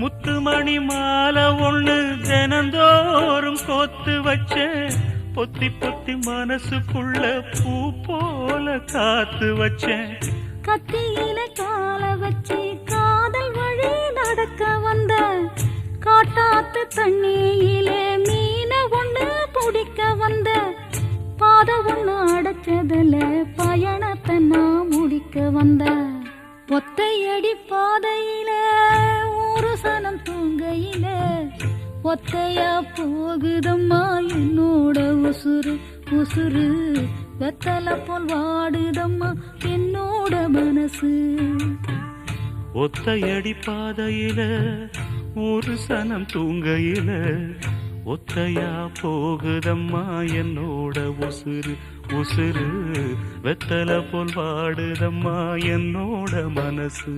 முத்துமணி மாலை ஒண்ணு தினந்தோறும் கோத்து வச்ச பொத்தி பொத்தி மனசுக்குள்ள பூ போல காத்து வச்சேன். கத்தியில கால வச்சு காதல் வழி நடக்க வந்த காட்டாத்து தண்ணியிலே மீன ஒண்ணு பிடிக்க வந்த பாத ஒண்ணு அடைச்சதுல பயணத்தை நான் முடிக்க வந்த ஒத்தையடி பாதையில ஒரு சனம் தூங்கையில ஒத்தையா போகுதம்மா என்னோட உசுறு உசுறு வெத்தலை போல் வாடுதம்மா என்னோட மனசு. ஒத்தையடி பாதையில ஒரு சனம் தூங்கையில ஒத்தையா போகுதம்மா என்னோட உசுறு உசுறு வெத்தலை போல் வாடுதம்மா என்னோட மனசு.